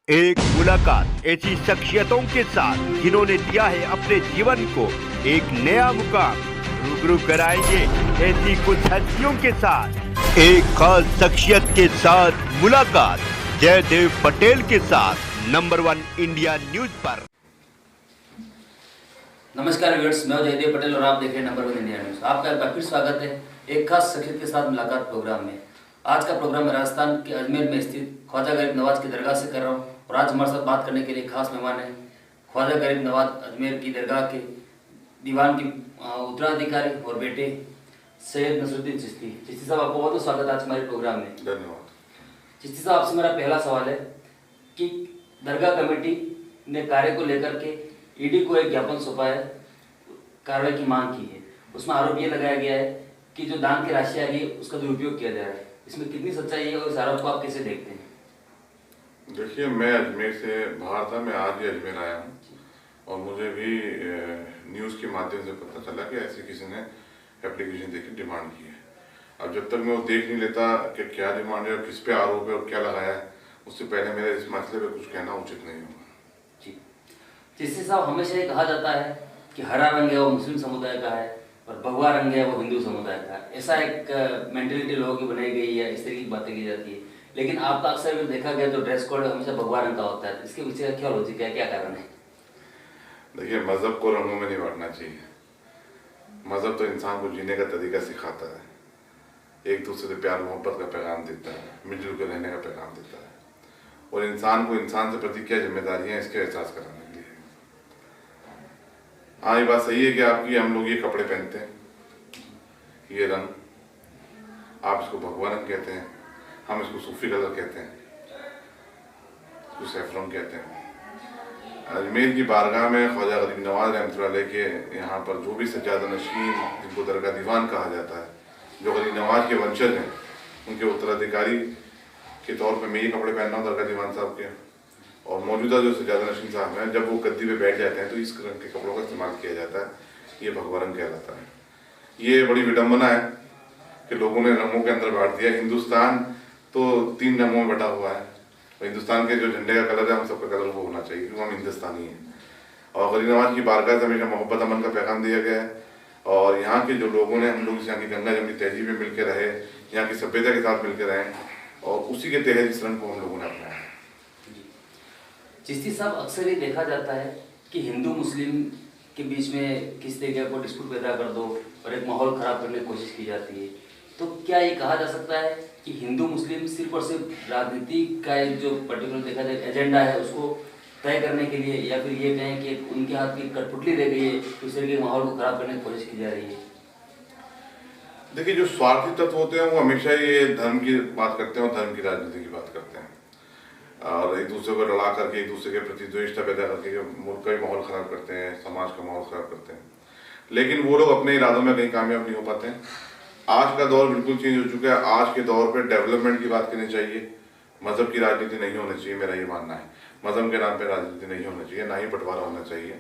एक मुलाकात ऐसी शख्सियतों के साथ जिन्होंने दिया है अपने जीवन को एक नया मुकाम। रूबरू कराएंगे ऐसी कुछ हस्तियों के साथ एक खास शख्सियत के साथ मुलाकात जयदेव पटेल के साथ नंबर 1 इंडिया न्यूज पर। नमस्कार व्यूअर्स, मैं जयदेव पटेल और आप देख रहे हैं नंबर 1 इंडिया न्यूज। आपका एक बार फिर स्वागत है एक खास शख्सियत के साथ मुलाकात प्रोग्राम में। आज का प्रोग्राम राजस्थान के अजमेर में स्थित ख्वाजा गरीब नवाज की दरगाह से कर रहा हूँ और आज हमारे साथ बात करने के लिए खास मेहमान है ख्वाजा गरीब नवाज अजमेर की दरगाह के दीवान के उत्तराधिकारी और बेटे सैयद नसरुद्दीन चिश्ती। चिश्ती साहब, आपको बहुत बहुत स्वागत आज हमारे प्रोग्राम में। धन्यवाद। चिश्ती साहब, आपसे मेरा पहला सवाल है कि दरगाह कमेटी ने कार्य को लेकर के ईडी को एक ज्ञापन सौंपा है, कार्रवाई की मांग की है। उसमें आरोप ये लगाया गया है कि जो दान की राशि आ रही है उसका दुरुपयोग किया जा रहा है। इसमें कितनी सच्चाई है और इस आरोप को आप कैसे देखते हैं? देखिए, मैं अजमेर से बाहर था, मैं आज ही अजमेर आया हूँ और मुझे भी न्यूज़ के माध्यम से पता चला कि ऐसे किसी ने एप्लीकेशन देकर डिमांड की है। अब जब तक मैं वो देख नहीं लेता कि क्या डिमांड है और किस पे आरोप है और क्या लगाया है, उससे पहले मेरे इस मसले पे कुछ कहना उचित नहीं होगा। जी, चिश्ती साहब, हमेशा ये कहा जाता है कि हरा रंग है वो मुस्लिम समुदाय का है और भगवा रंग है वो हिंदू समुदाय का है। ऐसा एक मेंटेलिटी लोगों की बनाई गई है, इस तरह की बातें की जाती है। लेकिन आपका अक्सर देखा गया जो ड्रेस कोड हमेशा भगवा रंग का होता है, इसके पीछे क्या लॉजिक है, क्या कारण है? देखिए, मज़हब को रंगों में नहीं बांटना चाहिए। मज़हब तो इंसान को जीने का तरीका सिखाता है, एक दूसरे से प्यार मोहब्बत का पैगाम देता है, मिलजुल कर रहने का पैगाम देता है और इंसान को इंसान से प्रति क्या जिम्मेदारियाँ इसके एहसास कराने के लिए। हाँ, ये बात सही है कि आपकी हम लोग ये कपड़े पहनते हैं, ये रंग, आप इसको भगवा रंग कहते हैं, हम इसको सूफी कलर कहते हैं, इसको सैफरन कहते हैं। अजमेर की बारगाह में ख्वाजा गरीब नवाज रहमतुल्लाह अलैह के यहाँ पर जो भी सज्जादा नशीन, जिनको दरगाह दीवान कहा जाता है, जो गरीब नवाज के वंशज हैं, उनके उत्तराधिकारी के तौर पर मैं ये कपड़े पहनना हूँ दरगाह दीवान साहब के। और मौजूदा जो सज्जादा नशीन साहब हैं, जब वो गद्दी पे बैठ जाते हैं तो इस रंग के कपड़ों का इस्तेमाल किया जाता है, ये भगवा रंग कहलाता है। ये बड़ी विडम्बना है कि लोगों ने रंगों के अंदर बांट दिया। हिंदुस्तान तो 3 रंगों में बटा हुआ है और हिंदुस्तान के जो झंडे का कलर है हम सबका कलर वो होना चाहिए क्योंकि हम हिंदुस्तानी हैं। और गरीब नवाज की बारगाह से हमेशा मोहब्बत अमन का पैगाम दिया गया है और यहाँ के जो लोगों ने, हम लोग यहाँ की गंगा जमनी तहजीब में मिलकर रहे, यहाँ की सभ्यता के साथ मिलकर रहे और उसी के तहत इस रंग को हम लोगों ने अपनाया। चिश्ती साहब, अक्सर ये देखा जाता है कि हिंदू मुस्लिम के बीच में किस तरीके को डिस्प्यूट पैदा कर दो और एक माहौल खराब करने की कोशिश की जाती है। तो क्या ये कहा जा सकता है कि हिंदू मुस्लिम सिर्फ और सिर्फ राजनीति का एक जो पर्टिकुलर देखा जाए एजेंडा है उसको तय करने के लिए, या फिर ये कहें कि उनके हाथ की कठपुतली रह गई है, उस तरीके के माहौल को खराब करने की कोशिश की जा रही है? देखिए, जो स्वार्थी तत्व होते हैं वो हमेशा ये धर्म की बात करते हैं और धर्म की राजनीति की बात करते हैं और एक दूसरे को लड़ा करके, एक दूसरे के प्रति द्वेषता पैदा करके मुल्क का माहौल खराब करते हैं, समाज का माहौल खराब करते हैं। लेकिन वो लोग अपने इरादों में कहीं कामयाब नहीं हो पाते हैं। आज का दौर बिल्कुल चेंज हो चुका है। आज के दौर पे डेवलपमेंट की बात करनी चाहिए, मजहब की राजनीति नहीं होनी चाहिए, मेरा ये मानना है। मजहब के नाम पे राजनीति नहीं होनी चाहिए, ना ही बंटवारा होना चाहिए।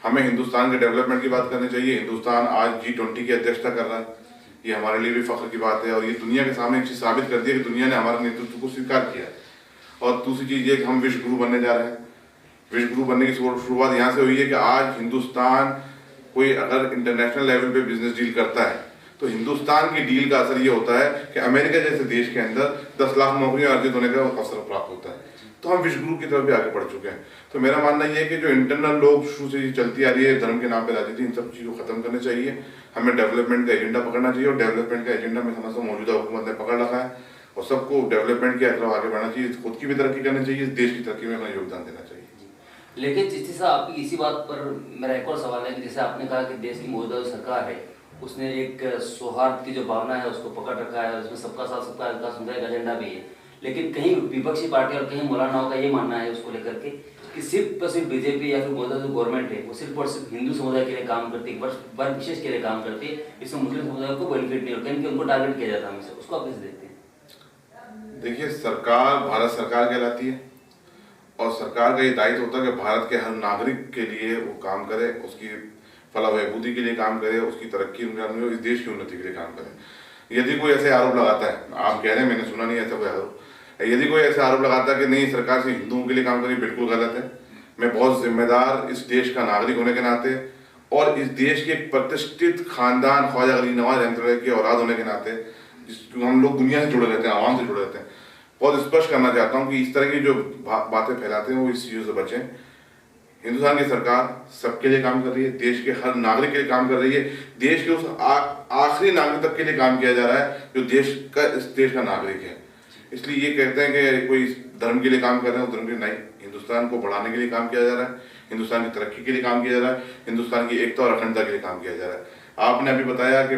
हमें हिंदुस्तान के डेवलपमेंट की बात करनी चाहिए। हिंदुस्तान आज G20 की अध्यक्षता कर रहा है, ये हमारे लिए भी फख्र की बात है और ये दुनिया के सामने एक चीज़ साबित कर दी है कि दुनिया ने हमारे नेतृत्व को स्वीकार किया है। और दूसरी चीज़ ये कि हम विश्व गुरु बनने जा रहे हैं। विश्व गुरु बनने की शुरुआत यहाँ से हुई है कि आज हिंदुस्तान कोई अगर इंटरनेशनल लेवल पे बिजनेस डील करता है तो हिंदुस्तान की डील का असर ये होता है कि अमेरिका जैसे देश के अंदर 10 लाख नौकरियां अर्जित होने का अवसर प्राप्त होता है। तो हम विश्व गुरु की तरफ भी आगे बढ़ चुके हैं। तो मेरा मानना ये है कि जो इंटरनल लोग शुरू से चलती आ रही है धर्म के नाम पर राजनीति, इन सब चीज़ों को खत्म करनी चाहिए। हमें डेवलपमेंट का एजेंडा पकड़ना चाहिए और डेवलपमेंट का एजेंडा में समझता हूँ मौजूदा हुकूमत ने पकड़ रखा है और सबको डेवलपमेंट की तरफ आगे बढ़ना चाहिए, खुद की भी तरक्की करनी चाहिए, देश की तरक्की में अपना योगदान देना चाहिए। लेकिन चिश्ती साहब, आपकी इसी बात पर मेरा एक और सवाल है कि जैसे आपने कहा कि देश की मौजूदा जो सरकार है उसने एक सौहार्द की जो भावना है उसको पकड़ रखा है, उसमें सबका साथ सबका विकास सुधार का एजेंडा भी है। लेकिन कहीं विपक्षी पार्टी और कहीं मौलानाओं का ये मानना है उसको लेकर के कि सिर्फ बीजेपी या फिर मौजूदा जो गवर्नमेंट है वो सिर्फ और सिर्फ हिंदू समुदाय के लिए काम करती है, वर्ग विशेष के लिए काम करती है, इसमें मुस्लिम समुदाय को बेनिफिट नहीं होता, इनके उनको टारगेट किया जाता है हमेशा। उसको आप कैसे देखते हैं? देखिए, सरकार भारत सरकार कहलाती है और सरकार का ये दायित्व होता है कि भारत के हर नागरिक के लिए वो काम करे, उसकी फलाह बहबूदी के लिए काम करे, उसकी तरक्की, इस देश की उन्नति के लिए काम करे। यदि कोई ऐसे आरोप लगाता है, आप कह रहे हैं मैंने सुना नहीं ऐसा कोई आरोप, यदि कोई ऐसा आरोप लगाता है कि नहीं सरकार से हिंदुओं के लिए काम करें, बिल्कुल गलत है। मैं बहुत जिम्मेदार इस देश का नागरिक होने के नाते और इस देश के एक प्रतिष्ठित खानदान ख्वाजा गरीब नवाज रहमतुल्लाह के औलाद होने के नाते, जिस हम लोग दुनिया से जुड़े रहते हैं, आवाम से जुड़े रहते हैं, बहुत स्पष्ट करना चाहता हूँ कि इस तरह की जो बातें फैलाते हैं वो इस चीज़ों से बचें। हिंदुस्तान की सरकार सबके लिए काम कर रही है, देश के हर नागरिक के लिए काम कर रही है, देश के उस आखिरी नागरिक तक के लिए काम किया जा रहा है जो इस देश का नागरिक है। इसलिए ये कहते हैं कि कोई धर्म के लिए काम कर रहे हैं, धर्म के नहीं, हिंदुस्तान को बढ़ाने के लिए काम किया जा रहा है, हिंदुस्तान की तरक्की के लिए काम किया जा रहा है, हिंदुस्तान की एकता और अखंडता के लिए काम किया जा रहा है। आपने अभी बताया कि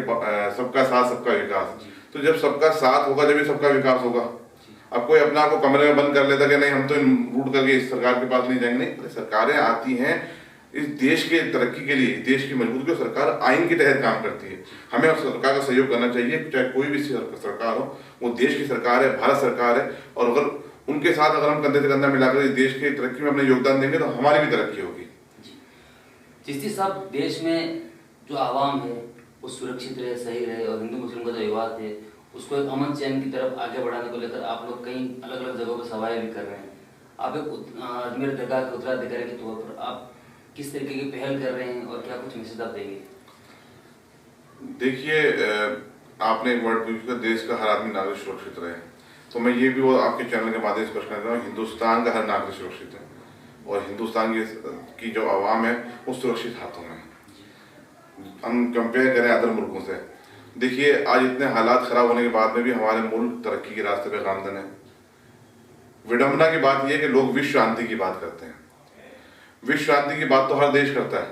सबका साथ सबका विकास, तो जब सबका साथ होगा जब सबका विकास होगा। अब कोई अपना आपको कमरे में बंद कर लेता कि नहीं हम तो रूट करके इस सरकार के पास नहीं जाएंगे, नहीं, सरकारें आती हैं इस देश के तरक्की के लिए, देश की मजबूती के, सरकार आइन के तहत काम करती है। हमें सरकार का सहयोग करना चाहिए, चाहे कोई भी सरकार हो, वो देश की सरकार है, भारत सरकार है, और अगर उनके साथ अगर हम कंधे से कंधा मिलाकर इस देश की तरक्की में अपना योगदान देंगे तो हमारी भी तरक्की होगी। चिश्ती साहब, देश में जो आवाम है वो सुरक्षित रहे, सही रहे, और हिंदू मुस्लिम का जो विवाद है उसको एक अमन चैन की तरफ आगे बढ़ाने को लेकर आप लोग कई अलग अलग जगहों पर सवाएं भी कर रहे हैं। आप एक अजमेर दरगाह के उत्तराधिकारी के तौर पर आप किस तरीके की पहल कर रहे हैं और क्या कुछ मैसेज आप देंगे? देखिए, आपने एक वर्ड पूछा, देश का हर आदमी नागरिक सुरक्षित रहे, तो मैं ये भी वो आपके चैनल के माध्यम से स्पष्ट कर रहा हूँ, हिंदुस्तान का हर नागरिक सुरक्षित है और हिंदुस्तान की जो आवाम है वो सुरक्षित हाथों में। हम कंपेयर करें अदर मुल्कों से, देखिए आज इतने हालात खराब होने के बाद में भी हमारे मुल्क तरक्की के रास्ते पे गामजन है। विडंबना की बात यह है कि लोग विश्व शांति की बात करते हैं, विश्व शांति की बात तो हर देश करता है,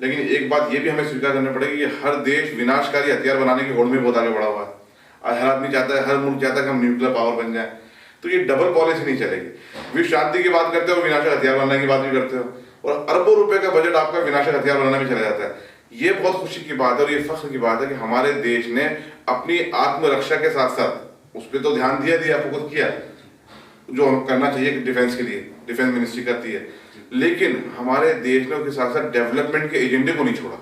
लेकिन एक बात यह भी हमें स्वीकार करनी पड़ेगी कि हर देश विनाशकारी हथियार बनाने की होड़ में बहुत आगे बढ़ा हुआ है। और हर आदमी चाहता है, हर मुल्क चाहता है कि हम न्यूक्लियर पावर बन जाए, तो ये डबल पॉलिसी नहीं चलेगी। विश्व शांति की बात करते हो, विनाशक हथियार बनाने की बात भी करते हो, और अरबों रुपए का बजट आपका विनाशक हथियार बनाने में चला जाता है। ये बहुत खुशी की बात है और ये फख्र की बात है कि हमारे देश ने अपनी आत्मरक्षा के साथ साथ उस पर तो ध्यान दिया, फोकस किया, जो हम करना चाहिए डिफेंस के लिए, डिफेंस मिनिस्ट्री करती है, लेकिन हमारे देश ने उसके साथ साथ डेवलपमेंट के एजेंडे को नहीं छोड़ा।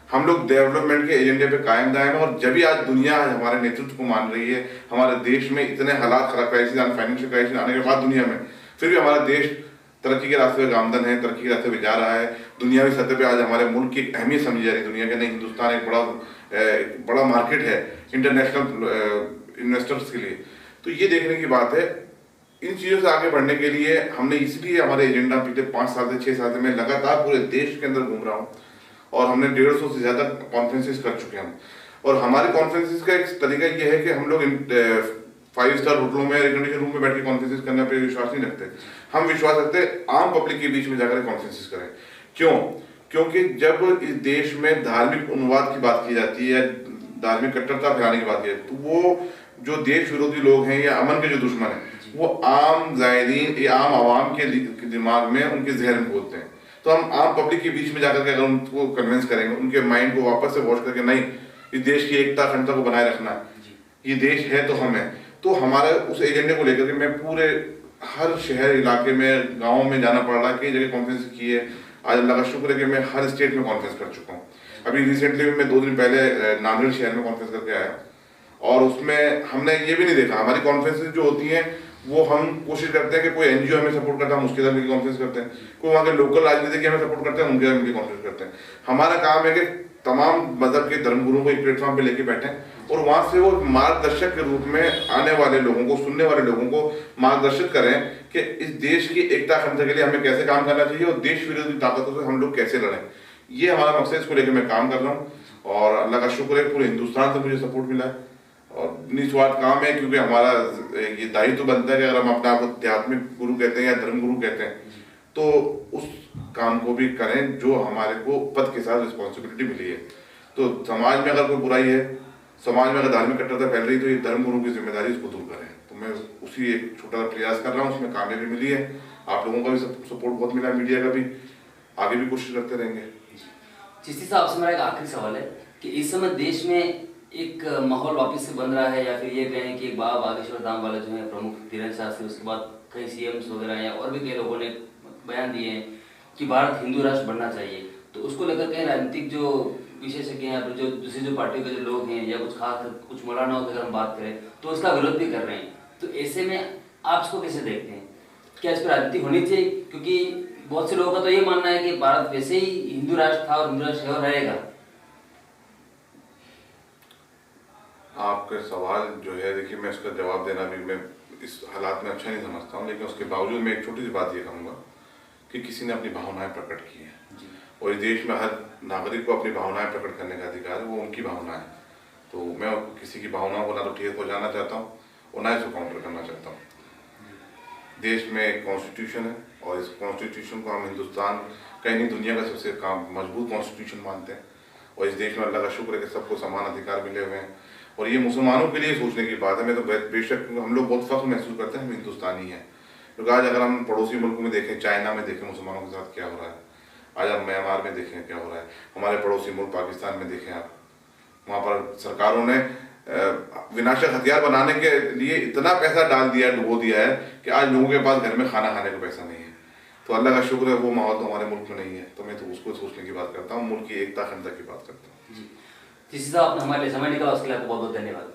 हम लोग डेवलपमेंट के एजेंडे पे कायम दायम है, और जब भी आज दुनिया हमारे नेतृत्व को मान रही है, हमारे देश में इतने हालात खराब, क्राइसिस, फाइनेंशियल क्राइसिस आने के बाद दुनिया में, फिर भी हमारा देश तरक्की के रास्ते पे गामजन है, तरक्की के रास्ते पे जा रहा है। दुनियावी सतह पे आज हमारे मुल्क की अहमियत समझी जा रही है दुनिया के, नहीं हिंदुस्तान एक बड़ा मार्केट है इंटरनेशनल इन्वेस्टर्स के लिए। तो ये देखने की बात है, इन चीज़ों से आगे बढ़ने के लिए हमने इसलिए हमारे एजेंडा पिछले 5 साल से 6 साल से मैं लगातार पूरे देश के अंदर घूम रहा हूँ और हमने 150 से ज़्यादा कॉन्फ्रेंसेस कर चुके हैं। और हमारे कॉन्फ्रेंसेस का एक तरीका ये है कि हम लोग 5 स्टार होटलों में, एयर कंडीशन रूम में बैठ के कॉन्फ्रेंसेस करने पे विश्वास नहीं रखते। हम विश्वास रखते आम पब्लिक के बीच में जाकर कॉन्फ्रेंसेस करें। क्यों? क्योंकि जब इस देश में धार्मिक उन्माद की बात की जाती है, धार्मिक कट्टरता फैलाने की बात की जाती है, तो वो जो देश विरोधी लोग हैं या अमन के जो दुश्मन हैं, वो आम जायरीन या आम आवाम के दिमाग में, उनके जहन में बोलते हैं। तो हम आम पब्लिक के बीच में जाकर के अगर उनको कन्विंस करेंगे, उनके माइंड को वापस से वॉश करके, नहीं इस देश की एकता अखंडता को बनाए रखना, ये देश है तो हम है, तो हमारे उस एजेंडे को लेकर के मैं पूरे हर शहर इलाके में, गाँव में जाना पड़ रहा है, कई जगह कॉन्फ्रेंस की है। आज अल्लाह का शुक्र है कि मैं हर स्टेट में कॉन्फ्रेंस कर चुका हूँ। अभी रिसेंटली मैं 2 दिन पहले नांदेड़ शहर में कॉन्फ्रेंस करके आया, और उसमें हमने ये भी नहीं देखा, हमारी कॉन्फ्रेंसेस जो होती हैं वो हम कोशिश करते हैं कि कोई एनजीओ हमें सपोर्ट करता है, हम उसके साथ मिलकर कॉन्फ्रेंस करते हैं, कोई वहाँ के लोकल राजनीतिक हमें सपोर्ट करते हैं, उनके साथ मिलकर कॉन्फ्रेंस करते हैं। हमारा काम है कि तमाम मजहब के धर्मगुरुओं को एक प्लेटफॉर्म पे लेके बैठे और वहाँ से वो मार्गदर्शक के रूप में आने वाले लोगों को, सुनने वाले लोगों को मार्गदर्शित करें कि इस देश की एकता अखंडता के लिए हमें कैसे काम करना चाहिए और देश विरोधी ताकतों से हम लोग कैसे लड़ें। ये हमारा मकसद, इसको लेकर मैं काम कर रहा हूँ और अल्लाह का शुक्र है पूरे हिंदुस्तान से मुझे सपोर्ट मिला है और निस्वार्थ काम है, क्योंकि हमारा ये दायित्व बनता है कि अगर हम अपने आप को आध्यात्मिक गुरु कहते हैं या धर्म गुरु कहते हैं, तो उस काम को भी करें जो हमारे को पद के साथ रिस्पॉन्सिबिलिटी मिली है। तो समाज में अगर कोई बुराई है, समाज में अगर धार्मिक कट्टरता फैल रही, तो ये धर्म गुरु की जिम्मेदारी इसको दूर करें। तो मैं उसी एक छोटा सा प्रयास कर रहा हूँ, उसमें कामयाबी मिली है, आप लोगों का भी सपोर्ट बहुत मिला है, मीडिया का भी, आगे भी कोशिश करते रहेंगे। चिश्ती साहब से मेरा एक आखिरी सवाल है कि इस समय देश में एक माहौल वापस से बन रहा है, या फिर ये कहें कि बाबा बागेश्वर धाम वाले जो है प्रमुख धीरेन्द्र शास्त्री, उसके बाद कई सीएम्स वगैरह या और भी कई लोगों ने बयान दिए हैं कि भारत हिंदू राष्ट्र बनना चाहिए, तो उसको लेकर कई राजनीतिक जो विशेषज्ञ हैं, जो दूसरी जो पार्टियों के जो लोग हैं या कुछ खास कुछ मौलानाओं की अगर हम बात करें तो उसका विरोध भी कर रहे हैं। तो ऐसे में आप इसको कैसे देखते हैं? क्या इस पर राजनीति होनी चाहिए? क्योंकि बहुत से लोगों का तो ये मानना है कि भारत वैसे ही हिंदू राष्ट्र था और हिंदू राष्ट्र है और रहेगा। आपका सवाल जो है, देखिए मैं इसका जवाब देना भी मैं इस हालात में अच्छा नहीं समझता हूँ, लेकिन उसके बावजूद मैं एक छोटी सी बात ये कहूँगा कि किसी ने अपनी भावनाएं प्रकट की हैं और इस देश में हर नागरिक को अपनी भावनाएं प्रकट करने का अधिकार है, वो उनकी भावना है। तो मैं किसी की भावनाओं को ना तो ठेस पहुँचाना चाहता हूँ और ना इसको काउंटर करना चाहता हूँ। देश में एक कॉन्स्टिट्यूशन है और इस कॉन्स्टिट्यूशन को हम हिंदुस्तान कहीं नहीं दुनिया का सबसे मजबूत कॉन्स्टिट्यूशन मानते हैं और इस देश में अल्लाह का शुक्र है कि सबको समान अधिकार मिले हुए हैं और ये मुसलमानों के लिए सोचने की बात है। मैं तो बेशक हम लोग बहुत फख्र महसूस करते हैं हम हिंदुस्तानी हैं, क्योंकि आज अगर हम पड़ोसी मुल्क में देखें, चाइना में देखें मुसलमानों के साथ क्या हो रहा है, आज हम म्यांमार में देखें क्या हो रहा है, हमारे पड़ोसी मुल्क पाकिस्तान में देखें आप, वहाँ पर सरकारों ने विनाशक हथियार बनाने के लिए इतना पैसा डाल दिया है, डुबो दिया है कि आज लोगों के पास घर में खाना खाने को पैसा नहीं है। तो अल्लाह का शुक्र है वो माहौल तो हमारे मुल्क में नहीं है। तो मैं तो उसको सोचने की बात करता हूँ, मुल्क की एकता अखंडता की बात करता हूँ। जी साहब, आपने हमारे लिए समय निकाला, उसके लिए आपको बहुत बहुत धन्यवाद।